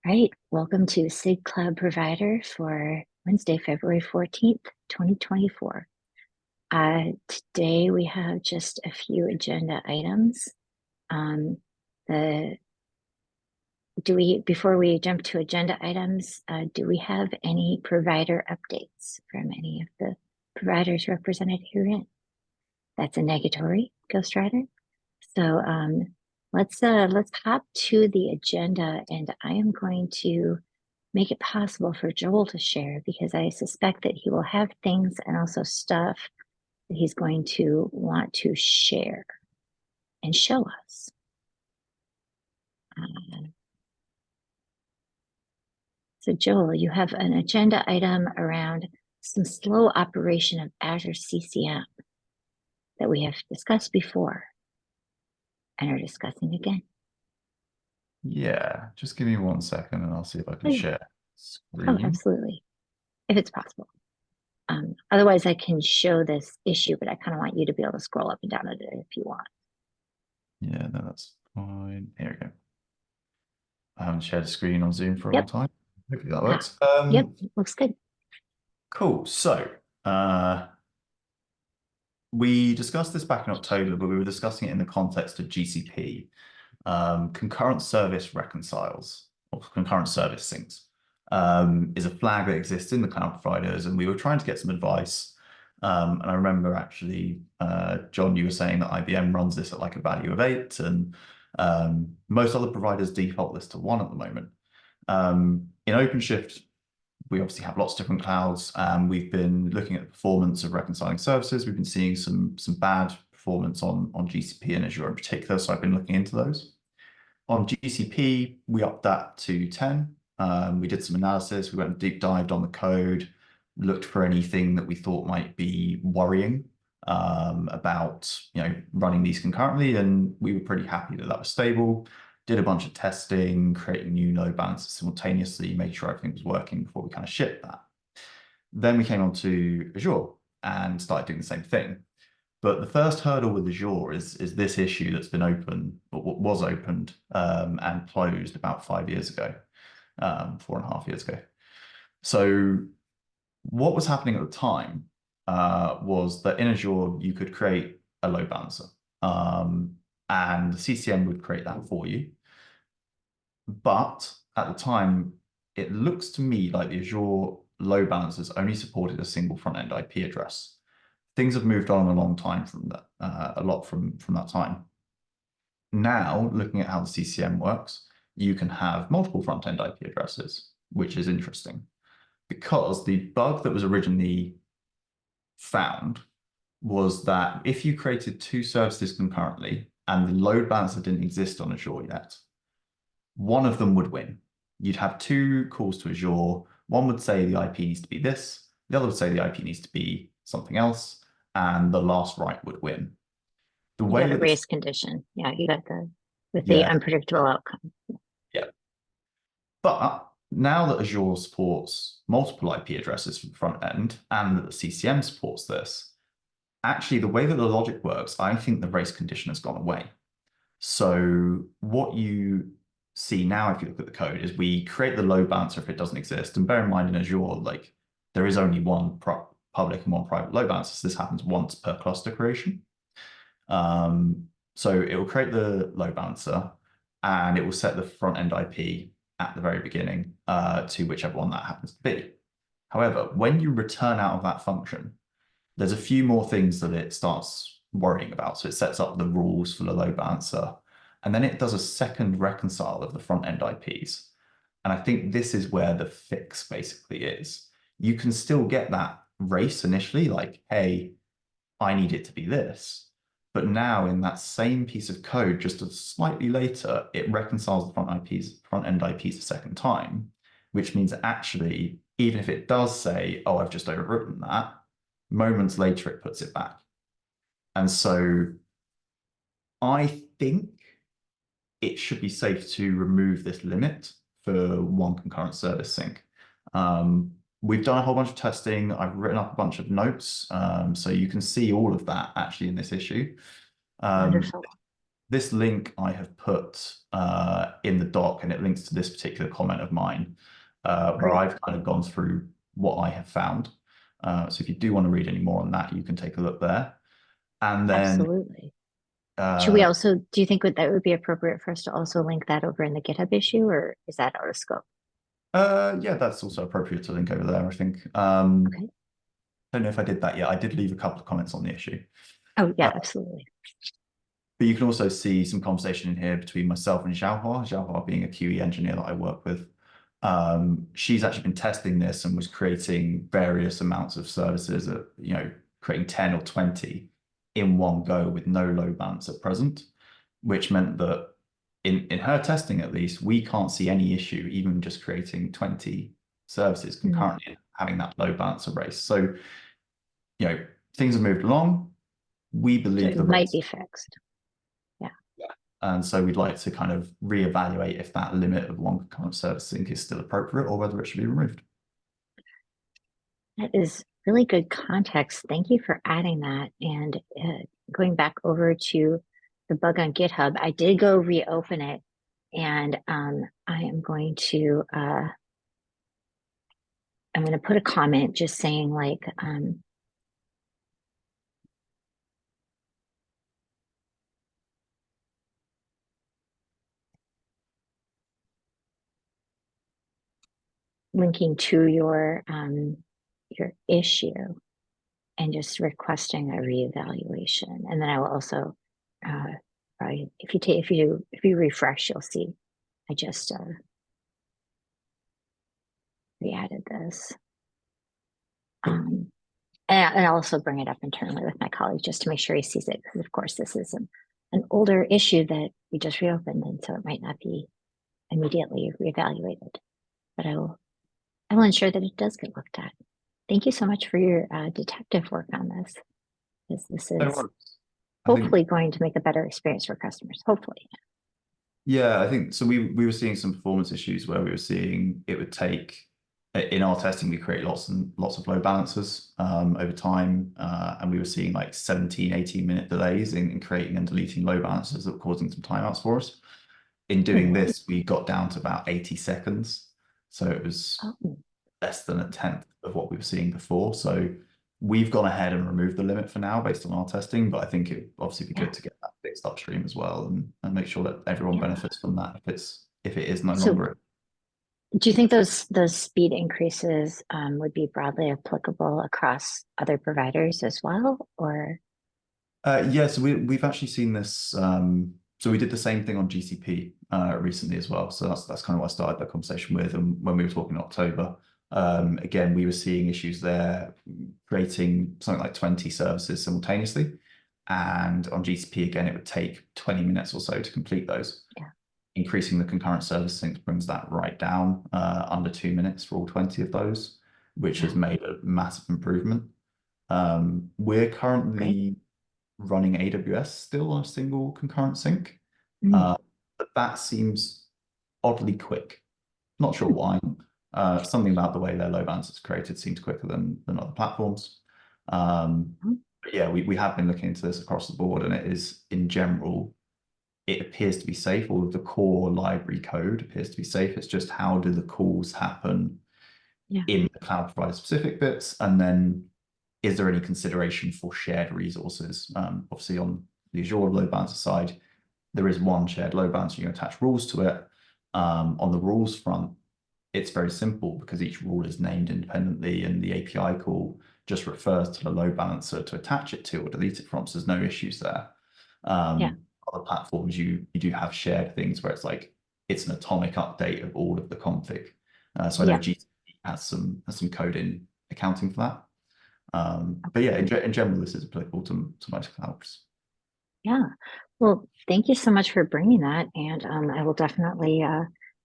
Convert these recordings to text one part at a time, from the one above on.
Right. Welcome to SIG Cloud Provider for Wednesday, February 14th, 2024. Today we have just a few agenda items. Before we jump to agenda items, do we have any provider updates from any of the providers represented herein? That's a negatory, Ghost Rider. So let's hop to the agenda, and I am going to make it possible for Joel to share because I suspect that he will have things and also stuff that he's going to want to share and show us. So Joel, you have an agenda item around some slow operation of Azure CCM that we have discussed before and are discussing again. Yeah, just give me 1 second and I'll see if I can share Oh, screen. absolutely. If it's possible. Otherwise, I can show this issue, but I kind of want you to be able to scroll up and down at it if you want. Yeah, no, that's fine. Here we go. I haven't shared a screen on Zoom for a long Yep. time. Hopefully that works. Yep. Looks good. Cool. So, we discussed this back in October, but we were discussing it in the context of GCP, concurrent service reconciles or concurrent service syncs. Is a flag that exists in the cloud providers, and we were trying to get some advice. And I remember actually, John, you were saying that IBM runs this at like a value of 8, and most other providers default this to 1 at the moment. In OpenShift, we obviously have lots of different clouds, and we've been looking at the performance of reconciling services. We've been seeing some bad performance on GCP and Azure in particular, so I've been looking into those. On GCP, we upped that to 10. We did some analysis. We went and deep dived on the code, looked for anything that we thought might be worrying about running these concurrently, and we were pretty happy that that was stable. Did a bunch of testing, creating new load balancers simultaneously, made sure everything was working before we kind of shipped that. Then we came on to Azure and started doing the same thing. But the first hurdle with Azure is this issue that's been open, but what was opened and closed about 5 years ago, 4.5 years ago. So what was happening at the time was that in Azure, you could create a load balancer, and the CCM would create that for you. But at the time, it looks to me like the Azure load balancers only supported a single front-end IP address. Things have moved on a long time from that, a lot from that time. Now, looking at how the CCM works, you can have multiple front-end IP addresses, which is interesting because the bug that was originally found was that if you created 2 services concurrently and the load balancer didn't exist on Azure yet, one of them would win. You'd have 2 calls to Azure. One would say the IP needs to be this, the other would say the IP needs to be something else, and the last write would win. The way You got a that this, race condition. Yeah, you got the yeah, unpredictable outcome. yeah. But now that Azure supports multiple IP addresses for the front end and that the CCM supports this, actually the way that the logic works, I think the race condition has gone away. So what you see now, if you look at the code, is we create the load balancer if it doesn't exist. And bear in mind in Azure, like there is only one public and one private load balancer. So this happens once per cluster creation. So it will create the load balancer and it will set the front end IP at the very beginning to whichever one that happens to be. However, when you return out of that function, there's a few more things that it starts worrying about. So it sets up the rules for the load balancer, and then it does a second reconcile of the front end IPs. And I think this is where the fix basically is. You can still get that race initially, like, hey, I need it to be this. But now in that same piece of code, just slightly later, it reconciles the front end IPs a second time, which means actually, even if it does say, oh, I've just overwritten that, moments later, it puts it back. And so I think it should be safe to remove this limit for one concurrent service sync. We've done a whole bunch of testing. I've written up a bunch of notes, so you can see all of that actually in this issue. Wonderful. this link I have put in the doc, and it links to this particular comment of mine, where Great. I've kind of gone through what I have found. So if you do want to read any more on that, you can take a look there. And then, Absolutely. Should we uh, also, do you think that would be appropriate for us to also link that over in the GitHub issue, or is that out of scope? yeah, that's also appropriate to link over there, I think. Okay. Don't know if I did that yet. I did leave a couple of comments on the issue. Oh, Uh, yeah, absolutely. But you can also see some conversation in here between myself and Xiaohua being a QE engineer that I work with. She's actually been testing this and was creating various amounts of services at, creating 10 or 20 in one go with no load balance at present, which meant that in her testing, at least, we can't see any issue, even just creating 20 services Mhm. concurrently, having that load balancer race. So, things have moved along. We So believe it the might race. be fixed. Yeah. And so we'd like to kind of reevaluate if that limit of one concurrent service sync is still appropriate or whether it should be removed. That is really good context. Thank you for adding that. And going back over to the bug on GitHub, I did go reopen it, and I am going to put a comment just saying like linking to your issue and just requesting a reevaluation. And then I will also probably if you refresh, you'll see I just re-added this. And I'll also bring it up internally with my colleague just to make sure he sees it, because of course this is an older issue that we just reopened, and so it might not be immediately reevaluated. But I will ensure that it does get looked at. Thank you so much for your detective work on this, because this No is worries. I think, hopefully going to make a better experience for customers. Hopefully. yeah, I think so. We were seeing some performance issues where we were seeing it would take in our testing, we create lots and lots of load balancers over time, and we were seeing like 17, 18-minute delays in creating and deleting load balancers that were causing some timeouts for us. In doing Mhm. this, we got down to about 80 seconds. So it was Oh, less than a tenth of what we were seeing before. So we've gone ahead and removed the limit for now based on our testing, but I think it obviously be yeah, good to get that fixed upstream as well and make sure that everyone yeah. benefits from that if it is no So longer. do you think those speed increases would be broadly applicable across other providers as well, or? Yeah, so we've actually seen this. So we did the same thing on GCP recently as well. So that's kind of what I started that conversation with. And when we were talking in October, again, we were seeing issues there, creating something like 20 services simultaneously. And on GCP, again, it would take 20 minutes or so to complete those. Yeah, Increasing the concurrent service sync brings that right down under 2 minutes for all 20 of those, which yeah, has made a massive improvement. We're great. currently running AWS still on a single concurrent sync. Mm, But that seems oddly quick. Not sure mm, why. Something about the way their load balance is created seems quicker than other platforms. mm. But yeah, we have been looking into this across the board, and it is, in general, it appears to be safe. All of the core library code appears to be safe. It's just how do the calls happen Yeah, in the cloud provider specific bits, and then is there any consideration for shared resources? Obviously, on the Azure load balancer side, there is one shared load balancer. You attach rules to it. On the rules front, it's very simple because each rule is named independently, and the API call just refers to the load balancer to attach it to or delete it from. So there's no issues there. yeah, Other platforms, you do have shared things where it's like it's an atomic update of all of the config. So I know yeah. GCP has some code in accounting for that. But Okay. yeah, in general, this is applicable to most clouds. Yeah. Well, thank you so much for bringing that, and I will definitely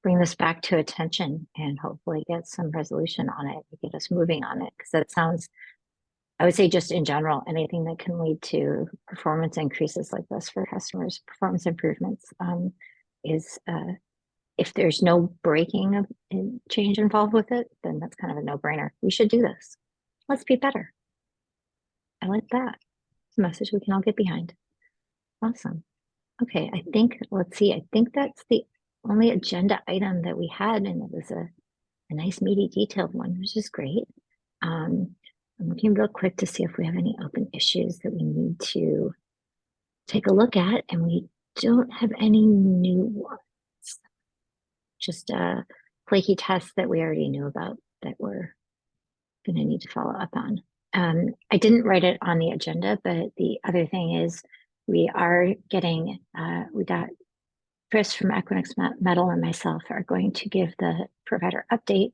bring this back to attention and hopefully get some resolution on it to get us moving on it, because that sounds, I would say, just in general, anything that can lead to performance increases like this for customers, performance improvements, is if there's no breaking of change involved with it, then that's kind of a no-brainer. We should do this. Let's be better. I like that. It's a message we can all get behind. Awesome. Okay, I think, let's see, I think that's the only agenda item that we had, and it was a nice, meaty, detailed one, which is great. I'm looking real quick to see if we have any open issues that we need to take a look at, and we don't have any new ones. Just flaky tests that we already knew about that we're going to need to follow up on. I didn't write it on the agenda, but the other thing is we are getting, we got Chris from Equinix Metal and myself are going to give the provider update.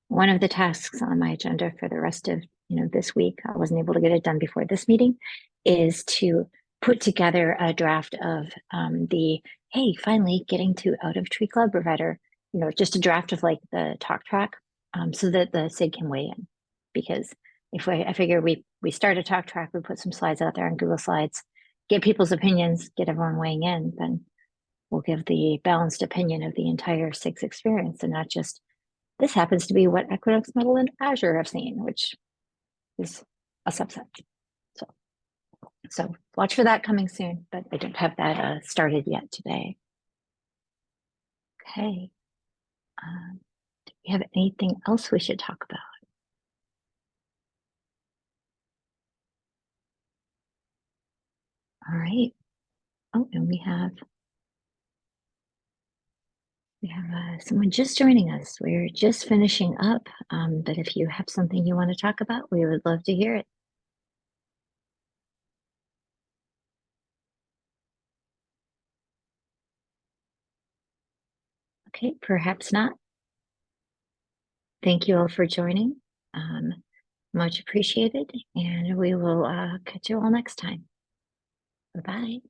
One of the tasks on my agenda for the rest of this week, I wasn't able to get it done before this meeting, is to put together a draft of the, hey, finally getting to out of tree cloud provider, just a draft of like the talk track, so that the SIG can weigh in. Because I figure we start a talk track, we put some slides out there on Google Slides, get people's opinions, get everyone weighing in, then we'll give the balanced opinion of the entire SIG's experience, and not just, this happens to be what Equinix Metal and Azure have seen, which is a subset. So watch for that coming soon, but I don't have that started yet today. Okay. Do we have anything else we should talk about? All right. Oh, and we have someone just joining us. We're just finishing up, but if you have something you want to talk about, we would love to hear it. Okay, perhaps not. Thank you all for joining. Much appreciated, and we will catch you all next time. Bye-bye.